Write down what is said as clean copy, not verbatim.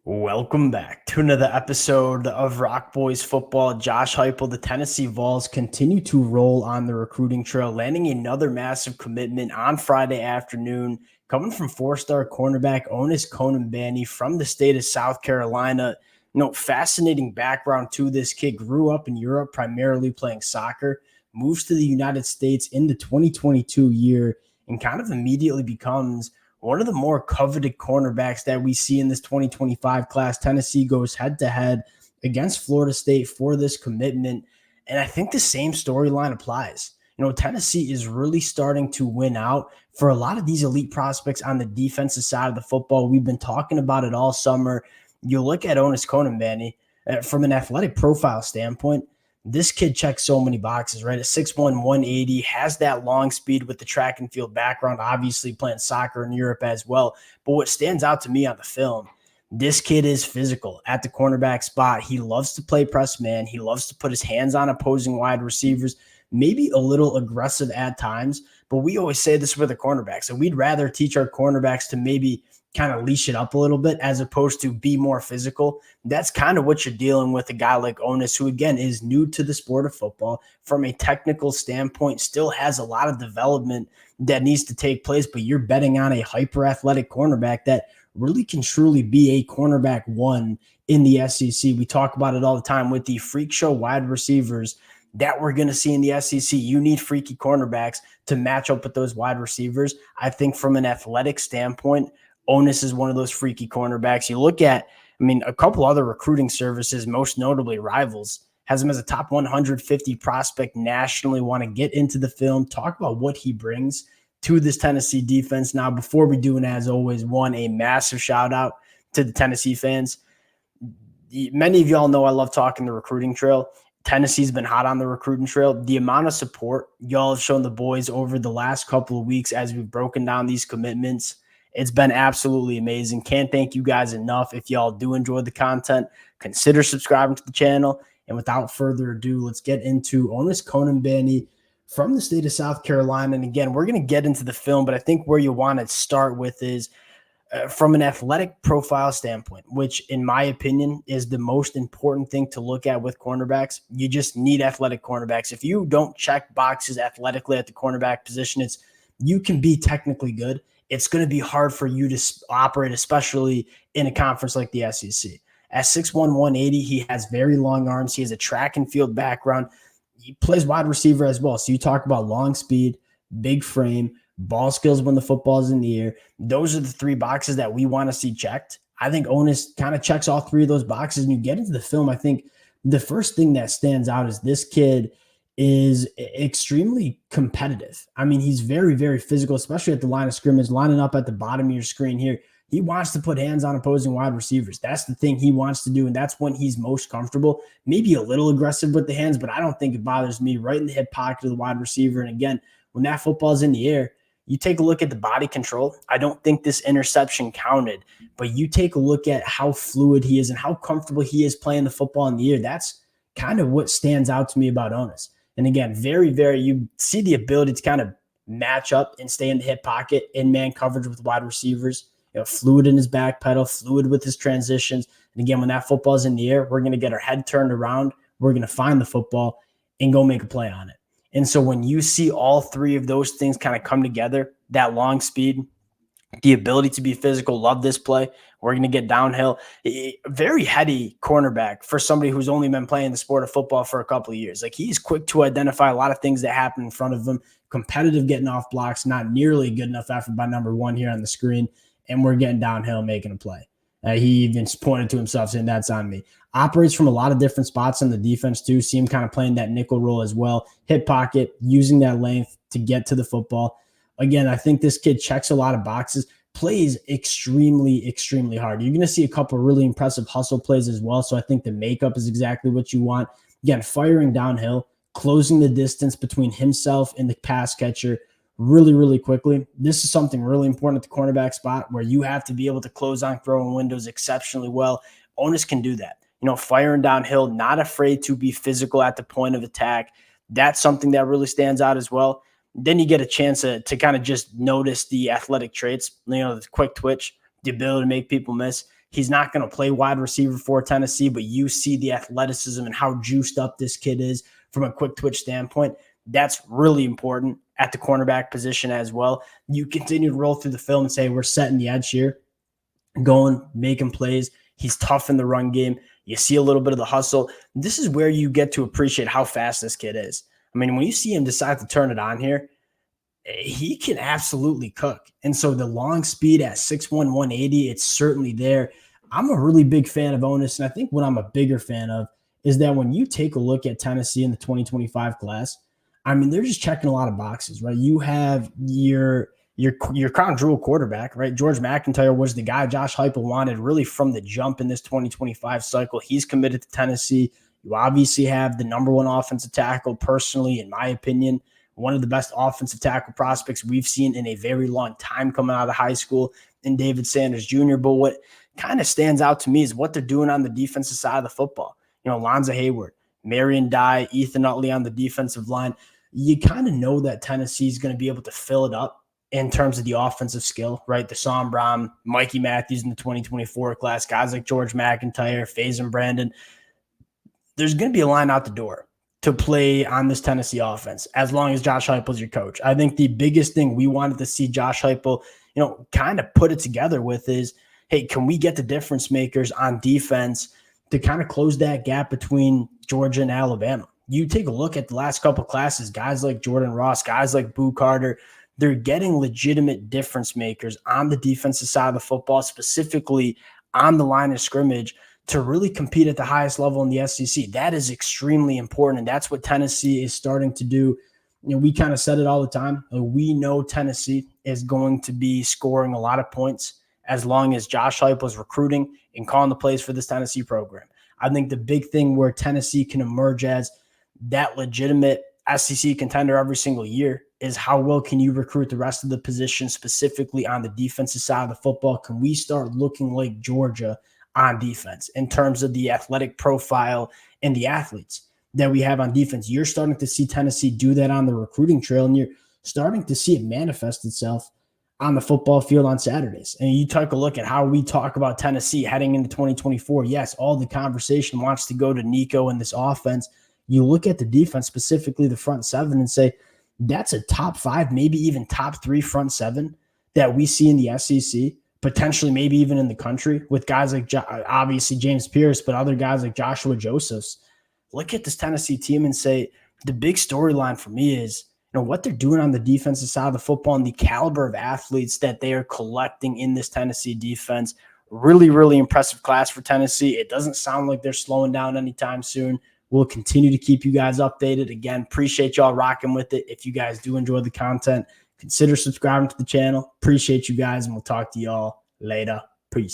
Welcome back to another episode of Rock Boys Football. Josh Heupel, the Tennessee Vols continue to roll on the recruiting trail, landing another massive commitment on Friday afternoon, coming from four-star cornerback Onis Konanbanny from the state of South Carolina. Fascinating background to this kid. Grew up in Europe, primarily playing soccer, moves to the United States in the 2022 year, and kind of immediately becomes one of the more coveted cornerbacks that we see in this 2025 class. Tennessee goes head-to-head against Florida State for this commitment, and I think the same storyline applies. Tennessee is really starting to win out for a lot of these elite prospects on the defensive side of the football. We've been talking about it all summer. You look at Onis Konanbanny from an athletic profile standpoint, this kid checks so many boxes, right? At 6'1", 180, has that long speed with the track and field background, obviously playing soccer in Europe as well. But what stands out to me on the film, this kid is physical at the cornerback spot. He loves to play press man. He loves to put his hands on opposing wide receivers, maybe a little aggressive at times. But we always say this with the cornerbacks, and we'd rather teach our cornerbacks to maybe kind of leash it up a little bit as opposed to be more physical. That's kind of what you're dealing with a guy like Onis, who again is new to the sport of football from a technical standpoint, still has a lot of development that needs to take place, but you're betting on a hyper athletic cornerback that really can truly be a cornerback one in the SEC. We talk about it all the time with the freak show wide receivers that we're going to see in the SEC. You need freaky cornerbacks to match up with those wide receivers. I think from an athletic standpoint, Onis is one of those freaky cornerbacks. You look at, a couple other recruiting services, most notably Rivals, has him as a top 150 prospect nationally. Want to get into the film, talk about what he brings to this Tennessee defense. Now, before we do, and as always, a massive shout out to the Tennessee fans. Many of y'all know I love talking the recruiting trail. Tennessee's been hot on the recruiting trail. The amount of support y'all have shown the boys over the last couple of weeks as we've broken down these commitments, it's been absolutely amazing. Can't thank you guys enough. If y'all do enjoy the content, consider subscribing to the channel. And without further ado, let's get into Onis Konanbanny from the state of South Carolina. And again, we're going to get into the film, but I think where you want to start with is from an athletic profile standpoint, which in my opinion is the most important thing to look at with cornerbacks. You just need athletic cornerbacks. If you don't check boxes athletically at the cornerback position, you can be technically good. It's going to be hard for you to operate, especially in a conference like the SEC. At 6'1", 180, he has very long arms. He has a track and field background. He plays wide receiver as well. So you talk about long speed, big frame, ball skills when the football is in the air. Those are the three boxes that we want to see checked. I think Onis kind of checks all three of those boxes. And you get into the film, I think the first thing that stands out is this kid is extremely competitive. He's very, very physical, especially at the line of scrimmage, lining up at the bottom of your screen here. He wants to put hands on opposing wide receivers. That's the thing he wants to do, and that's when he's most comfortable. Maybe a little aggressive with the hands, but I don't think it bothers me. Right in the hip pocket of the wide receiver. And again, when that football's in the air, you take a look at the body control. I don't think this interception counted, but you take a look at how fluid he is and how comfortable he is playing the football in the air. That's kind of what stands out to me about Onis. And again, very, very, you see the ability to kind of match up and stay in the hip pocket in man coverage with wide receivers, fluid in his back pedal, fluid with his transitions. And again, when that football is in the air, we're going to get our head turned around. We're going to find the football and go make a play on it. And so when you see all three of those things kind of come together, that long speed, the ability to be physical, love this play. We're going to get downhill. Very heady cornerback for somebody who's only been playing the sport of football for a couple of years. Like, he's quick to identify a lot of things that happen in front of him. Competitive getting off blocks, not nearly good enough effort by number one here on the screen. And we're getting downhill, making a play. He even pointed to himself saying, that's on me. Operates from a lot of different spots on the defense too. See him kind of playing that nickel role as well. Hip pocket, using that length to get to the football. Again, I think this kid checks a lot of boxes, plays extremely, extremely hard. You're going to see a couple of really impressive hustle plays as well. So I think the makeup is exactly what you want. Again, firing downhill, closing the distance between himself and the pass catcher really, really quickly. This is something really important at the cornerback spot where you have to be able to close on throwing windows exceptionally well. Onis can do that. Firing downhill, not afraid to be physical at the point of attack. That's something that really stands out as well. Then you get a chance to kind of just notice the athletic traits, the quick twitch, the ability to make people miss. He's not going to play wide receiver for Tennessee, but you see the athleticism and how juiced up this kid is from a quick twitch standpoint. That's really important at the cornerback position as well. You continue to roll through the film and say, we're setting the edge here, going, making plays. He's tough in the run game. You see a little bit of the hustle. This is where you get to appreciate how fast this kid is. I mean, when you see him decide to turn it on here, he can absolutely cook. And so the long speed at 6'1", 180, it's certainly there. I'm a really big fan of Onis, and I think what I'm a bigger fan of is that when you take a look at Tennessee in the 2025 class, I mean, they're just checking a lot of boxes, right? You have your crown jewel quarterback, right? George McIntyre was the guy Josh Heupel wanted really from the jump in this 2025 cycle. He's committed to Tennessee. You obviously have the number one offensive tackle, personally, in my opinion, one of the best offensive tackle prospects we've seen in a very long time coming out of high school in David Sanders Jr. But what kind of stands out to me is what they're doing on the defensive side of the football. You know, Lonzo Hayward, Marion Dye, Ethan Utley on the defensive line. You kind of know that Tennessee is going to be able to fill it up in terms of the offensive skill, right? Deshaun Brown, Mikey Matthews in the 2024 class, guys like George McIntyre, Faison Brandon. There's going to be a line out the door to play on this Tennessee offense as long as Josh Heupel is your coach. I think the biggest thing we wanted to see Josh Heupel, kind of put it together with is, hey, can we get the difference makers on defense to kind of close that gap between Georgia and Alabama? You take a look at the last couple of classes, guys like Jordan Ross, guys like Boo Carter, they're getting legitimate difference makers on the defensive side of the football, specifically on the line of scrimmage, to really compete at the highest level in the SEC. That is extremely important, and that's what Tennessee is starting to do. We kind of said it all the time. We know Tennessee is going to be scoring a lot of points as long as Josh Heupel is recruiting and calling the plays for this Tennessee program. I think the big thing where Tennessee can emerge as that legitimate SEC contender every single year is how well can you recruit the rest of the position, specifically on the defensive side of the football. Can we start looking like Georgia on defense in terms of the athletic profile and the athletes that we have on defense? You're starting to see Tennessee do that on the recruiting trail, and you're starting to see it manifest itself on the football field on Saturdays. And you take a look at how we talk about Tennessee heading into 2024. Yes, all the conversation wants to go to Nico and this offense. You look at the defense, specifically the front seven, and say, that's a top 5, maybe even top 3 front seven that we see in the SEC, potentially maybe even in the country, with guys like obviously James Pierce, but other guys like Joshua Josephs. Look at this Tennessee team and say, the big storyline for me is, what they're doing on the defensive side of the football and the caliber of athletes that they are collecting in this Tennessee defense. Really, really impressive class for Tennessee. It doesn't sound like they're slowing down anytime soon. We'll continue to keep you guys updated. Again, appreciate y'all rocking with it. If you guys do enjoy the content, consider subscribing to the channel. Appreciate you guys, and we'll talk to y'all later.